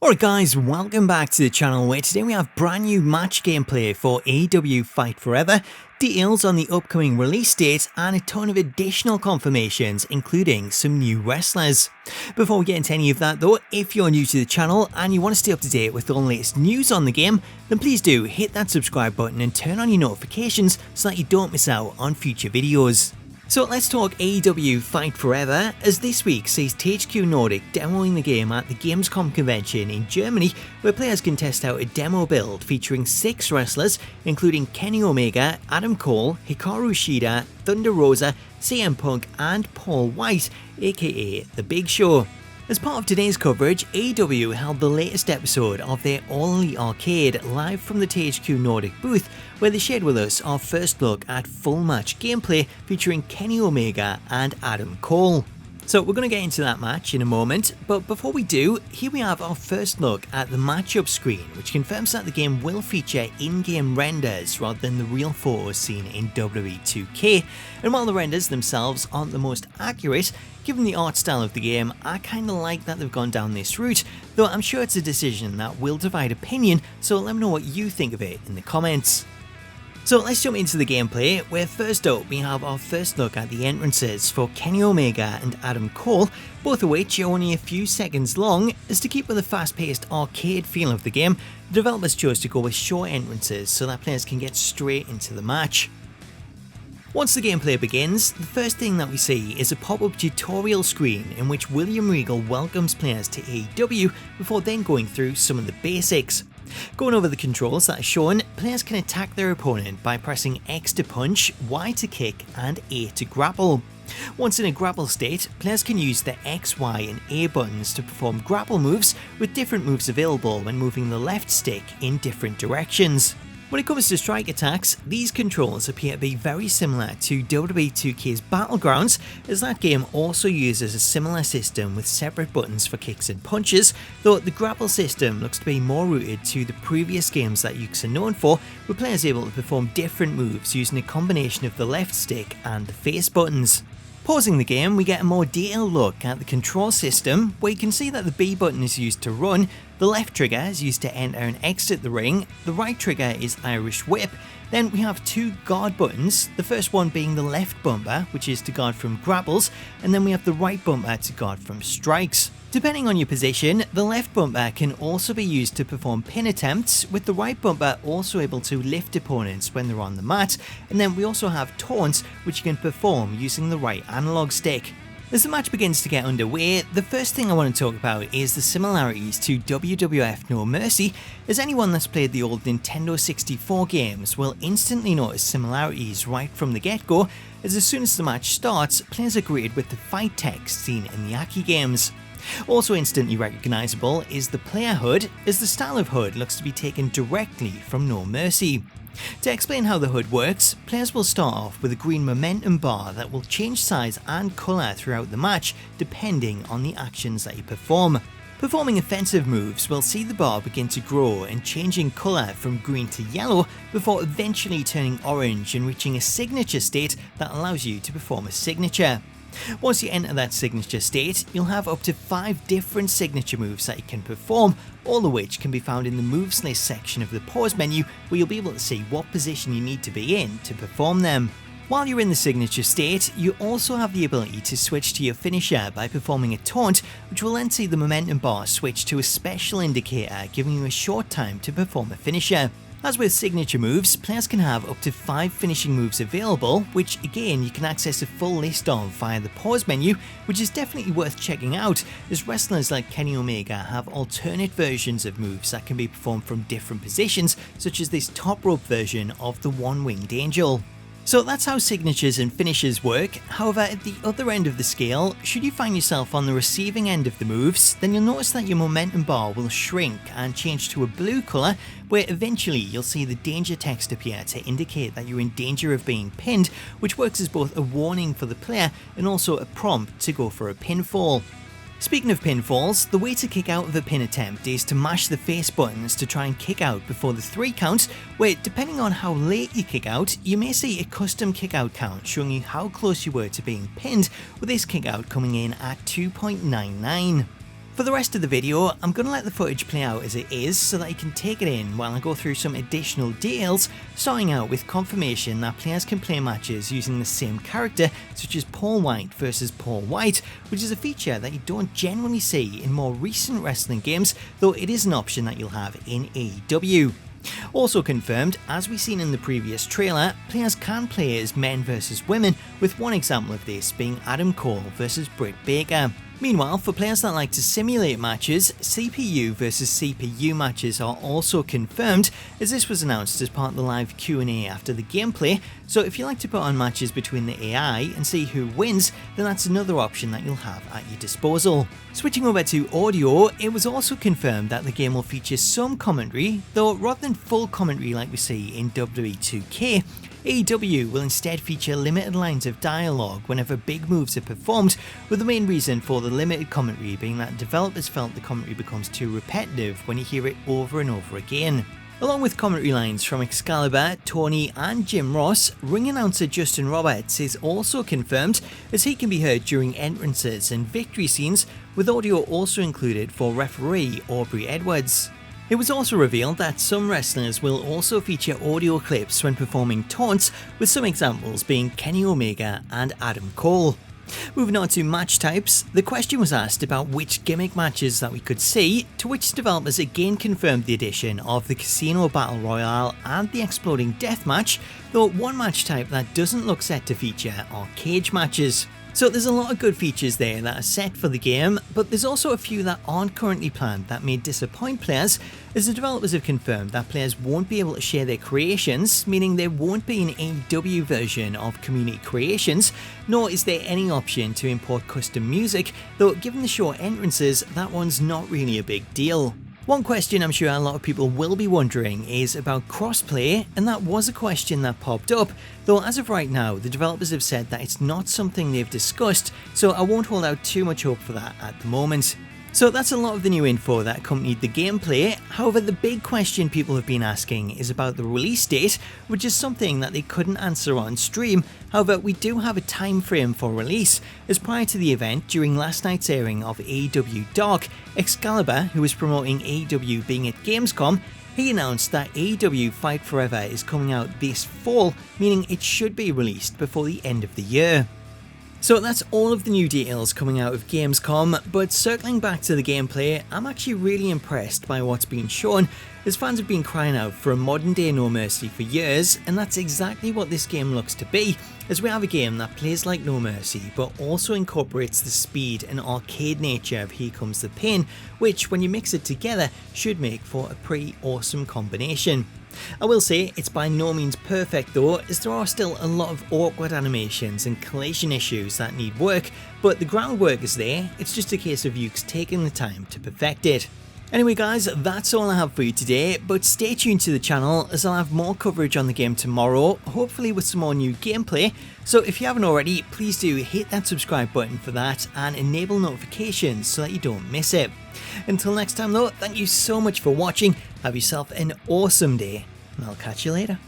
Alright guys, welcome back to the channel where today we have brand new match gameplay for AEW Fight Forever, details on the upcoming release date and a ton of additional confirmations including some new wrestlers. Before we get into any of that though, if you're new to the channel and you want to stay up to date with all the latest news on the game, then please do hit that subscribe button and turn on your notifications so that you don't miss out on future videos. So let's talk AEW Fight Forever, as this week sees THQ Nordic demoing the game at the Gamescom convention in Germany, where players can test out a demo build featuring 6 wrestlers including Kenny Omega, Adam Cole, Hikaru Shida, Thunder Rosa, CM Punk and Paul White, aka The Big Show. As part of today's coverage, AEW held the latest episode of their All Elite Arcade live from the THQ Nordic booth, where they shared with us our first look at full match gameplay featuring Kenny Omega and Adam Cole. So we're going to get into that match in a moment, but before we do, here we have our first look at the matchup screen, which confirms that the game will feature in-game renders rather than the real photos seen in WWE 2K, and while the renders themselves aren't the most accurate, given the art style of the game, I kinda like that they've gone down this route, though I'm sure it's a decision that will divide opinion, so let me know what you think of it in the comments. So let's jump into the gameplay, where first up we have our first look at the entrances for Kenny Omega and Adam Cole, both of which are only a few seconds long, as to keep with the fast-paced arcade feel of the game, the developers chose to go with short entrances so that players can get straight into the match. Once the gameplay begins, the first thing that we see is a pop-up tutorial screen in which William Regal welcomes players to AEW before then going through some of the basics. Going over the controls that are shown, players can attack their opponent by pressing X to punch, Y to kick and A to grapple. Once in a grapple state, players can use the X, Y and A buttons to perform grapple moves, with different moves available when moving the left stick in different directions. When it comes to strike attacks, these controls appear to be very similar to WWE 2K's Battlegrounds, as that game also uses a similar system with separate buttons for kicks and punches, though the grapple system looks to be more rooted to the previous games that Ukes are known for, with players able to perform different moves using a combination of the left stick and the face buttons. Pausing the game, we get a more detailed look at the control system, where you can see that the B button is used to run, the left trigger is used to enter and exit the ring, the right trigger is Irish Whip, then we have 2 guard buttons, the first one being the left bumper, which is to guard from grapples, and then we have the right bumper to guard from strikes. Depending on your position, the left bumper can also be used to perform pin attempts, with the right bumper also able to lift opponents when they're on the mat, and then we also have taunts which you can perform using the right analog stick. As the match begins to get underway, the first thing I want to talk about is the similarities to WWF No Mercy, as anyone that's played the old Nintendo 64 games will instantly notice similarities right from the get-go, as soon as the match starts, players are greeted with the fight text seen in the Aki games. Also instantly recognisable is the player HUD, as the style of HUD looks to be taken directly from No Mercy. To explain how the HUD works, players will start off with a green momentum bar that will change size and colour throughout the match depending on the actions that you perform. Performing offensive moves will see the bar begin to grow and change in colour from green to yellow before eventually turning orange and reaching a signature state that allows you to perform a signature. Once you enter that signature state, you'll have up to 5 different signature moves that you can perform, all of which can be found in the moves list section of the pause menu, where you'll be able to see what position you need to be in to perform them. While you're in the signature state, you also have the ability to switch to your finisher by performing a taunt, which will then see the momentum bar switch to a special indicator, giving you a short time to perform a finisher. As with signature moves, players can have up to 5 finishing moves available, which again you can access a full list of via the pause menu, which is definitely worth checking out, as wrestlers like Kenny Omega have alternate versions of moves that can be performed from different positions, such as this top rope version of the One-Winged Angel. So that's how signatures and finishes work. However, at the other end of the scale, should you find yourself on the receiving end of the moves, then you'll notice that your momentum bar will shrink and change to a blue colour, where eventually you'll see the danger text appear to indicate that you're in danger of being pinned, which works as both a warning for the player and also a prompt to go for a pinfall. Speaking of pinfalls, the way to kick out of a pin attempt is to mash the face buttons to try and kick out before the 3 count, where depending on how late you kick out, you may see a custom kick out count showing you how close you were to being pinned, with this kick out coming in at 2.99. For the rest of the video, I'm going to let the footage play out as it is so that you can take it in while I go through some additional details, starting out with confirmation that players can play matches using the same character, such as Paul White versus Paul White, which is a feature that you don't generally see in more recent wrestling games, though it is an option that you'll have in AEW. Also confirmed, as we've seen in the previous trailer, players can play as men versus women, with one example of this being Adam Cole versus Britt Baker. Meanwhile, for players that like to simulate matches, CPU versus CPU matches are also confirmed, as this was announced as part of the live Q&A after the gameplay, so if you like to put on matches between the AI and see who wins, then that's another option that you'll have at your disposal. Switching over to audio, it was also confirmed that the game will feature some commentary, though rather than full commentary like we see in WWE 2K, AEW will instead feature limited lines of dialogue whenever big moves are performed, with the main reason for the limited commentary being that developers felt the commentary becomes too repetitive when you hear it over and over again. Along with commentary lines from Excalibur, Tony and Jim Ross, ring announcer Justin Roberts is also confirmed, as he can be heard during entrances and victory scenes, with audio also included for referee Aubrey Edwards. It was also revealed that some wrestlers will also feature audio clips when performing taunts, with some examples being Kenny Omega and Adam Cole. Moving on to match types, the question was asked about which gimmick matches that we could see, to which developers again confirmed the addition of the Casino Battle Royale and the Exploding Death Match, though one match type that doesn't look set to feature are cage matches. So there's a lot of good features there that are set for the game, but there's also a few that aren't currently planned that may disappoint players, as the developers have confirmed that players won't be able to share their creations, meaning there won't be an AEW version of community creations, nor is there any option to import custom music, though given the short entrances, that one's not really a big deal. One question I'm sure a lot of people will be wondering is about crossplay, and that was a question that popped up, though as of right now the developers have said that it's not something they've discussed, so I won't hold out too much hope for that at the moment. So that's a lot of the new info that accompanied the gameplay. However, the big question people have been asking is about the release date, which is something that they couldn't answer on stream. However, we do have a time frame for release, as prior to the event during last night's airing of AEW Dark, Excalibur, who was promoting AEW being at Gamescom, he announced that AEW Fight Forever is coming out this fall, meaning it should be released before the end of the year. So that's all of the new details coming out of Gamescom, but circling back to the gameplay, I'm actually really impressed by what's been shown, as fans have been crying out for a modern day No Mercy for years, and that's exactly what this game looks to be, as we have a game that plays like No Mercy but also incorporates the speed and arcade nature of Here Comes the Pain, which when you mix it together should make for a pretty awesome combination. I will say it's by no means perfect though, as there are still a lot of awkward animations and collision issues that need work, but the groundwork is there, it's just a case of you taking the time to perfect it. Anyway guys, that's all I have for you today, but stay tuned to the channel as I'll have more coverage on the game tomorrow, hopefully with some more new gameplay, so if you haven't already, please do hit that subscribe button for that and enable notifications so that you don't miss it. Until next time though, thank you so much for watching, have yourself an awesome day, and I'll catch you later.